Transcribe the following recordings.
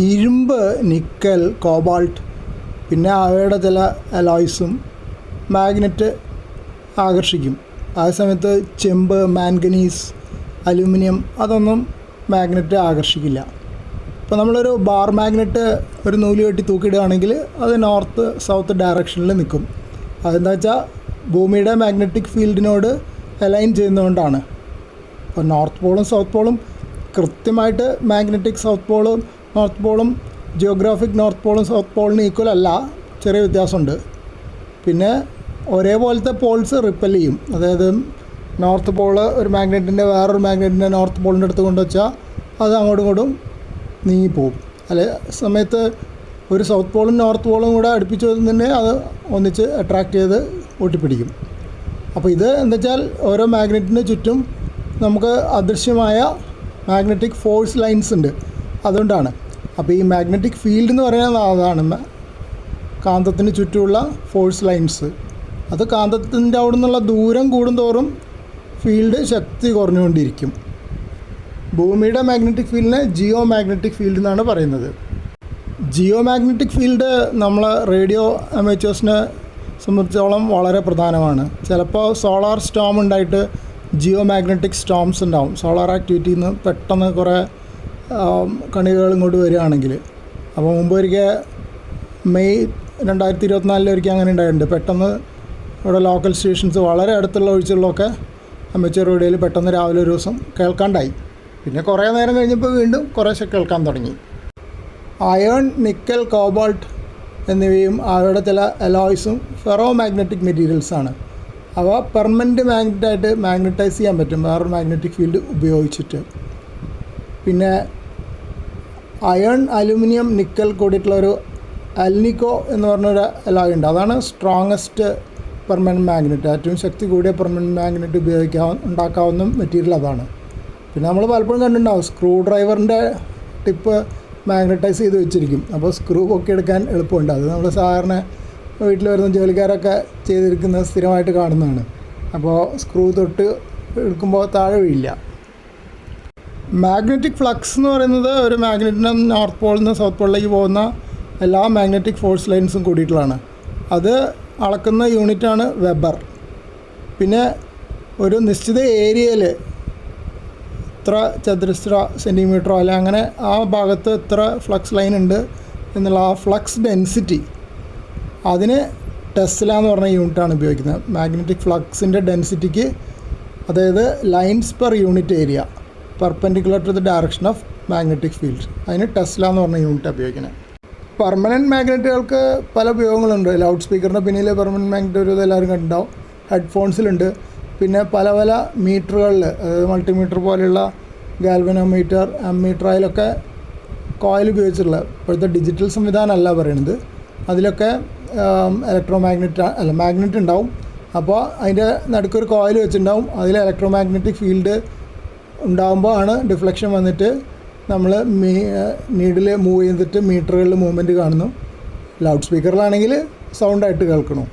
ഇരുമ്പ്, nickel, cobalt പിന്നെ അവയുടെ ചില അലോയ്സും മാഗ്നറ്റ് ആകർഷിക്കും. അതേസമയത്ത് ചെമ്പ്, മാംഗനീസ്, അലൂമിനിയം അതൊന്നും മാഗ്നറ്റ് ആകർഷിക്കില്ല. ഇപ്പോൾ നമ്മളൊരു ബാർ മാഗ്നറ്റ് ഒരു നൂല് കെട്ടി തൂക്കിയിടുകയാണെങ്കിൽ അത് നോർത്ത് സൗത്ത് ഡയറക്ഷനിൽ നിൽക്കും. അതെന്താ വെച്ചാൽ ഭൂമിയുടെ മാഗ്നറ്റിക് ഫീൽഡിനോട് അലൈൻ ചെയ്യുന്നതുകൊണ്ടാണ്. അപ്പോൾ നോർത്ത് പോളും സൗത്ത് പോളും കൃത്യമായിട്ട് മാഗ്നറ്റിക് സൗത്ത് പോളും നോർത്ത് പോളും ജിയോഗ്രാഫിക് നോർത്ത് പോളും സൗത്ത് പോളിന് ഈക്വൽ അല്ല, ചെറിയ വ്യത്യാസമുണ്ട്. പിന്നെ ഒരേപോലത്തെ പോൾസ് റിപ്പൽ ചെയ്യും. അതായത് നോർത്ത് പോള് ഒരു മാഗ്നറ്റിൻ്റെ വേറൊരു മാഗ്നറ്റിൻ്റെ നോർത്ത് പോളിൻ്റെ അടുത്ത് കൊണ്ടുവച്ചാൽ അത് അങ്ങോട്ടും ഇങ്ങോട്ടും നീങ്ങിപ്പോവും. അല്ലെ സമയത്ത് ഒരു സൗത്ത് പോളും നോർത്ത് പോളും കൂടെ അടുപ്പിച്ച് തന്നെ അത് ഒന്നിച്ച് അട്രാക്റ്റ് ചെയ്ത് ഒട്ടിപ്പിടിക്കും. അപ്പോൾ ഇത് എന്താ വെച്ചാൽ ഓരോ മാഗ്നറ്റിന് ചുറ്റും നമുക്ക് അദൃശ്യമായ മാഗ്നറ്റിക് ഫോഴ്സ് ലൈൻസ് ഉണ്ട്, അതുകൊണ്ടാണ്. അപ്പോൾ ഈ മാഗ്നറ്റിക് ഫീൽഡ് എന്ന് പറയുന്നത് അതാണ് കാന്തത്തിന് ചുറ്റുമുള്ള ഫോഴ്സ് ലൈൻസ്. അത് കാന്തത്തിൻ്റെ അവിടെ നിന്നുള്ള ദൂരം കൂടുന്തോറും ഫീൽഡ് ശക്തി കുറഞ്ഞുകൊണ്ടിരിക്കും. ഭൂമിയുടെ മാഗ്നറ്റിക് ഫീൽഡിനെ ജിയോ മാഗ്നറ്റിക് ഫീൽഡ് എന്നാണ് പറയുന്നത്. ജിയോ മാഗ്നറ്റിക് ഫീൽഡ് നമ്മൾ റേഡിയോ അമേച്ചേഴ്സിനെ സംബന്ധിച്ചോളം വളരെ പ്രധാനമാണ്. ചിലപ്പോൾ സോളാർ സ്റ്റോം ഉണ്ടായിട്ട് ജിയോ മാഗ്നറ്റിക് സ്റ്റോംസ് ഉണ്ടാവും. സോളാർ ആക്ടിവിറ്റിയിൽ നിന്ന് പെട്ടെന്ന് കുറേ കണികകൾ ഇങ്ങോട്ട് വരികയാണെങ്കിൽ. അപ്പോൾ മുമ്പ് ഒരിക്കൽ മെയ് 2024 ഒരിക്കൽ അങ്ങനെ ഉണ്ടായിട്ടുണ്ട്. പെട്ടെന്ന് ഇവിടെ ലോക്കൽ സ്റ്റേഷൻസ് വളരെ അടുത്തുള്ള ഒഴിച്ചുള്ളൊക്കെ അമേച്ചർ റേഡിയോയിൽ പെട്ടെന്ന് രാവിലെ ഒരു ദിവസം കേൾക്കാണ്ടായി. പിന്നെ കുറേ നേരം കഴിഞ്ഞപ്പോൾ വീണ്ടും കുറേശ്ശെ കേൾക്കാൻ തുടങ്ങി. അയേൺ, നിക്കൽ, കോബാൾട്ട് എന്നിവയും അവയുടെ ചില അലോയ്സും ഫെറോ മാഗ്നറ്റിക് മെറ്റീരിയൽസാണ്. അവ പെർമനൻറ്റ് മാഗ്നറ്റായിട്ട് മാഗ്നറ്റൈസ് ചെയ്യാൻ പറ്റും വേറൊരു മാഗ്നറ്റിക് ഫീൽഡ് ഉപയോഗിച്ചിട്ട്. പിന്നെ അയൺ, അലുമിനിയം, നിക്കൽ കൂടിയിട്ടുള്ളൊരു അൽനിക്കോ എന്ന് പറഞ്ഞൊരു അലോയ് ഉണ്ട്. അതാണ് സ്ട്രോങ്ങസ്റ്റ് പെർമനൻറ്റ് മാഗ്നറ്റ്. ഏറ്റവും ശക്തി കൂടിയ പെർമനൻറ്റ് മാഗ്നറ്റ് ഉണ്ടാക്കാവുന്ന മെറ്റീരിയൽ അതാണ്. പിന്നെ നമ്മൾ പലപ്പോഴും കണ്ടിട്ടുണ്ടാവും സ്ക്രൂ ഡ്രൈവറിൻ്റെ ടിപ്പ് മാഗ്നറ്റൈസ് ചെയ്ത് വെച്ചിരിക്കും. അപ്പോൾ സ്ക്രൂ പൊക്കിയെടുക്കാൻ എളുപ്പമുണ്ട്. അത് നമ്മൾ സാധാരണ വീട്ടിൽ വരുന്ന ജോലിക്കാരൊക്കെ ചെയ്തിരിക്കുന്നത് സ്ഥിരമായിട്ട് കാണുന്നതാണ്. അപ്പോൾ സ്ക്രൂ തൊട്ട് എടുക്കുമ്പോൾ താഴെ വീഴില്ല. മാഗ്നറ്റിക് ഫ്ലക്സ് എന്ന് പറയുന്നത് ഒരു മാഗ്നറ്റിൻ്റെ നോർത്ത് പോളിൽ നിന്ന് സൗത്ത് പോളിലേക്ക് പോകുന്ന എല്ലാ മാഗ്നറ്റിക് ഫോഴ്സ് ലൈൻസും കൂടിയിട്ടുള്ളതാണ്. അത് അളക്കുന്ന യൂണിറ്റാണ് വെബർ. പിന്നെ ഒരു നിശ്ചിത ഏരിയയിൽ ഇത്ര ചതുരശ്ര സെൻറ്റിമീറ്ററോ അല്ല അങ്ങനെ ആ ഭാഗത്ത് ഇത്ര ഫ്ലക്സ് ലൈൻ ഉണ്ട് എന്നുള്ള ആ ഫ്ലക്സ് ഡെൻസിറ്റി അതിന് ടെസ്ല എന്ന് പറഞ്ഞ യൂണിറ്റാണ് ഉപയോഗിക്കുന്നത്. മാഗ്നറ്റിക് ഫ്ലക്സിൻ്റെ ഡെൻസിറ്റിക്ക്, അതായത് lines per unit area perpendicular to the direction of magnetic field, അതിന് ടെസ്ല എന്ന് പറഞ്ഞ യൂണിറ്റ് ഉപയോഗിക്കുന്നത്. പെർമനൻറ്റ് മാഗ്നറ്റുകൾക്ക് പല ഉപയോഗങ്ങളുണ്ട്. ലൗഡ് സ്പീക്കറിൻ്റെ പിന്നിൽ പെർമനൻറ്റ് മാഗ്നറ്റ് ഒരു എല്ലാവരും കണ്ടിട്ടുണ്ടാവും. ഹെഡ്ഫോൺസിലുണ്ട്. പിന്നെ പല പല മീറ്ററുകളിൽ, അതായത് മൾട്ടിമീറ്റർ പോലെയുള്ള ഗാൽവനോമീറ്റർ, അമ്മീറ്റർ, അതിലൊക്കെ കോയിൽ ഉപയോഗിച്ചിട്ടുള്ള ഇപ്പോഴത്തെ ഡിജിറ്റൽ സംവിധാനമല്ല പറയുന്നത്. അതിലൊക്കെ മാഗ്നറ്റ് ഉണ്ടാവും. അപ്പോൾ അതിൻ്റെ നടുക്കൊരു കോയിൽ വെച്ചിട്ടുണ്ടാവും. അതിൽ ഇലക്ട്രോ മാഗ്നറ്റിക് ഫീൽഡ് ഉണ്ടാകുമ്പോൾ ആണ് ഡിഫ്ലക്ഷൻ വന്നിട്ട് നമ്മൾ നീഡിൽ മൂവ് ചെയ്തിട്ട് മീറ്ററുകളിൽ മൂവ്മെൻറ്റ് കാണുന്നു. ലൗഡ് സ്പീക്കറിലാണെങ്കിൽ സൗണ്ടായിട്ട് കേൾക്കണു.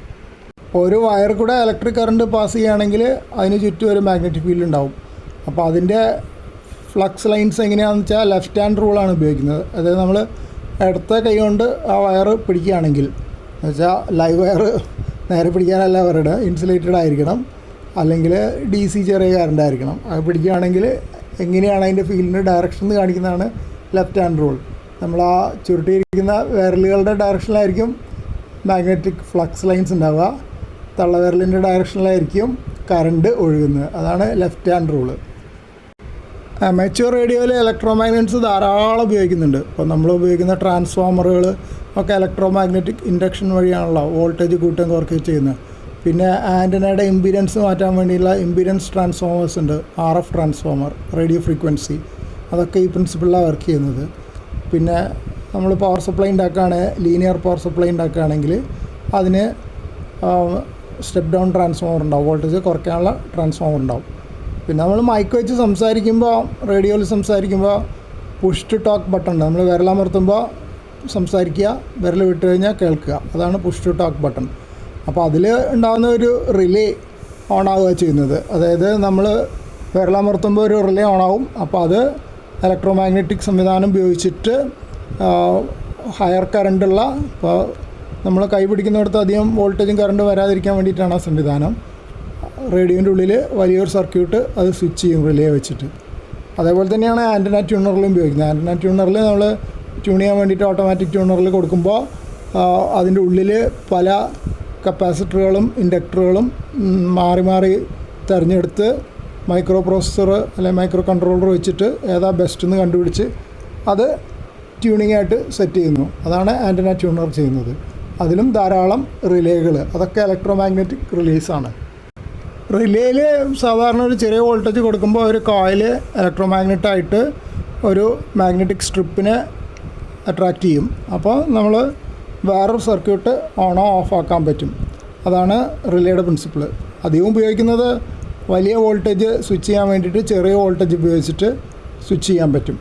ഒരു വയർ കൂടെ ഇലക്ട്രിക് കറണ്ട് പാസ് ചെയ്യുകയാണെങ്കിൽ അതിന് ചുറ്റും ഒരു മാഗ്നറ്റിക് ഫീൽഡ് ഉണ്ടാവും. അപ്പോൾ അതിൻ്റെ ഫ്ലക്സ് ലൈൻസ് എങ്ങനെയാണെന്ന് വെച്ചാൽ ലെഫ്റ്റ് ഹാൻഡ് റൂളാണ് ഉപയോഗിക്കുന്നത്. അതായത് നമ്മൾ ഇടത്തെ കൈ കൊണ്ട് ആ വയർ പിടിക്കുകയാണെങ്കിൽ, എന്ന് വെച്ചാൽ ലൈവ് വയർ നേരെ പിടിക്കാനല്ല അവരുടെ ഇൻസുലേറ്റഡ് ആയിരിക്കണം, അല്ലെങ്കിൽ DC ചെറിയ കറണ്ട് ആയിരിക്കണം. അത് പിടിക്കുകയാണെങ്കിൽ എങ്ങനെയാണ് അതിൻ്റെ ഫീൽഡിൻ്റെ ഡയറക്ഷൻ എന്ന് കാണിക്കുന്നതാണ് ലെഫ്റ്റ് ഹാൻഡ് റൂൾ. നമ്മൾ ആ ചുരുട്ടിയിരിക്കുന്ന വിരലുകളുടെ ഡയറക്ഷനിലായിരിക്കും മാഗ്നറ്റിക് ഫ്ലക്സ് ലൈൻസ് ഉണ്ടാവുക, തള്ളവിരലിൻ്റെ ഡയറക്ഷനിലായിരിക്കും കറണ്ട് ഒഴുകുന്നത്. അതാണ് ലെഫ്റ്റ് ഹാൻഡ് റൂള്. അമേച്വർ റേഡിയോയിൽ ഇലക്ട്രോ മാഗ്നറ്റ്സ് ധാരാളം ഉപയോഗിക്കുന്നുണ്ട്. ഇപ്പോൾ നമ്മൾ ഉപയോഗിക്കുന്ന ട്രാൻസ്ഫോമറുകൾ ഒക്കെ ഇലക്ട്രോ മാഗ്നറ്റിക് ഇൻഡക്ഷൻ വഴിയാണല്ലോ വോൾട്ടേജ് കൂട്ടുകയും കുറയ്ക്കുകയും ചെയ്യുന്നത്. പിന്നെ ആൻറ്റനയുടെ ഇമ്പീഡൻസ് മാറ്റാൻ വേണ്ടിയുള്ള ഇമ്പീഡൻസ് ട്രാൻസ്ഫോമേഴ്സ് ഉണ്ട്, RF ട്രാൻസ്ഫോമർ, റേഡിയോ ഫ്രീക്വൻസി, അതൊക്കെ ഈ പ്രിൻസിപ്പിളിലാണ് വർക്ക് ചെയ്യുന്നത്. പിന്നെ നമ്മൾ പവർ സപ്ലൈ ഉണ്ടാക്കുകയാണെങ്കിൽ, ലീനിയർ പവർ സപ്ലൈ ഉണ്ടാക്കുകയാണെങ്കിൽ അതിന് സ്റ്റെപ്പ് ഡൗൺ ട്രാൻസ്ഫോമർ ഉണ്ടാവും, വോൾട്ടേജ് കുറയ്ക്കാനുള്ള ട്രാൻസ്ഫോമർ ഉണ്ടാവും. പിന്നെ നമ്മൾ മൈക്ക് വെച്ച് സംസാരിക്കുമ്പോൾ, റേഡിയോയിൽ സംസാരിക്കുമ്പോൾ പുഷ് ടു ടോക്ക് ബട്ടൺ ഉണ്ട്. നമ്മൾ വിരലമർത്തുമ്പോൾ സംസാരിക്കുക, വിരൽ വിട്ട് കഴിഞ്ഞാൽ കേൾക്കുക, അതാണ് പുഷ് ടു ടോക്ക് ബട്ടൺ. അപ്പോൾ അതിൽ ഉണ്ടാകുന്ന ഒരു റിലേ ഓണാവുക ചെയ്യുന്നത്. അതായത് നമ്മൾ വിരലമർത്തുമ്പോൾ ഒരു റിലേ ഓണാവും. അപ്പോൾ അത് ഇലക്ട്രോ മാഗ്നറ്റിക് സംവിധാനം ഉപയോഗിച്ചിട്ട് ഹയർ കറണ്ടുള്ള, ഇപ്പോൾ നമ്മൾ കൈ പിടിക്കുന്നിടത്ത് അധികം വോൾട്ടേജും കറണ്ട് വരാതിരിക്കാൻ വേണ്ടിയിട്ടാണ് ആ സംവിധാനം. റേഡിയോൻ്റെ ഉള്ളിൽ വലിയൊരു സർക്യൂട്ട് അത് സ്വിച്ച് ചെയ്യും റിലേ വെച്ചിട്ട്. അതേപോലെ തന്നെയാണ് ആൻറ്റന ട്യൂണറിലും ഉപയോഗിക്കുന്നത്. ആൻറ്റന ട്യൂണറിൽ നമ്മൾ ട്യൂൺ ചെയ്യാൻ വേണ്ടിയിട്ട് ഓട്ടോമാറ്റിക് ട്യൂണറിൽ കൊടുക്കുമ്പോൾ അതിൻ്റെ ഉള്ളിൽ പല കപ്പാസിറ്ററുകളും ഇൻഡക്ടറുകളും മാറി മാറി തിരഞ്ഞെടുത്ത് മൈക്രോ പ്രോസസ്സർ അല്ലെങ്കിൽ മൈക്രോ കൺട്രോളർ വെച്ചിട്ട് ഏതാ ബെസ്റ്റ് എന്ന് കണ്ടുപിടിച്ച് അത് ട്യൂണിംഗ് ആയിട്ട് സെറ്റ് ചെയ്യുന്നു. അതാണ് ആൻറ്റന ട്യൂണർ ചെയ്യുന്നത്. അതിലും ധാരാളം റിലേകൾ, അതൊക്കെ ഇലക്ട്രോ മാഗ്നറ്റിക് റിലേസാണ്. റിലേയിൽ സാധാരണ ഒരു ചെറിയ വോൾട്ടേജ് കൊടുക്കുമ്പോൾ ഒരു കോയിൽ ഇലക്ട്രോ മാഗ്നറ്റായിട്ട് ഒരു മാഗ്നറ്റിക് സ്ട്രിപ്പിനെ അട്രാക്റ്റ് ചെയ്യും. അപ്പോൾ നമ്മൾ വേറൊരു സർക്യൂട്ട് ഓണോ ഓഫ് ആക്കാൻ പറ്റും. അതാണ് റിലേയുടെ പ്രിൻസിപ്പിൾ. അധികം ഉപയോഗിക്കുന്നത് വലിയ വോൾട്ടേജ് സ്വിച്ച് ചെയ്യാൻ വേണ്ടിയിട്ട് ചെറിയ വോൾട്ടേജ് ഉപയോഗിച്ചിട്ട് സ്വിച്ച് ചെയ്യാൻ പറ്റും.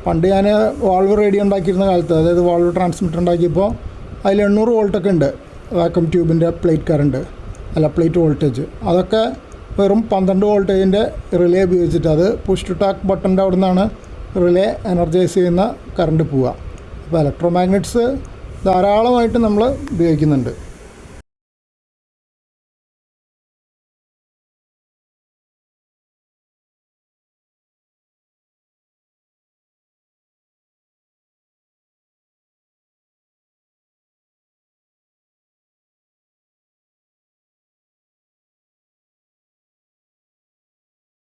പണ്ട് ഞാൻ വാൾവ് റേഡിയോ ഉണ്ടാക്കിയിരുന്ന കാലത്ത്, അതായത് വാൾവ് ട്രാൻസ്മിറ്റർ ഉണ്ടാക്കിയപ്പോൾ അതിൽ 800 വോൾട്ടൊക്കെ ഉണ്ട് വാക്വം ട്യൂബിൻ്റെ പ്ലേറ്റ് വോൾട്ടേജ്. അതൊക്കെ വെറും 12 വോൾട്ടേജിൻ്റെ റിലേ ഉപയോഗിച്ചിട്ട്, അത് പുഷ് ടു ടാക്ക് ബട്ടൻ്റെ അവിടെ നിന്നാണ് റിലേ എനർജൈസ് ചെയ്യുന്ന കറണ്ട് പോവുക. അപ്പോൾ ഇലക്ട്രോ മാഗ്നറ്റ്സ് ധാരാളമായിട്ട് നമ്മൾ ഉപയോഗിക്കുന്നുണ്ട്.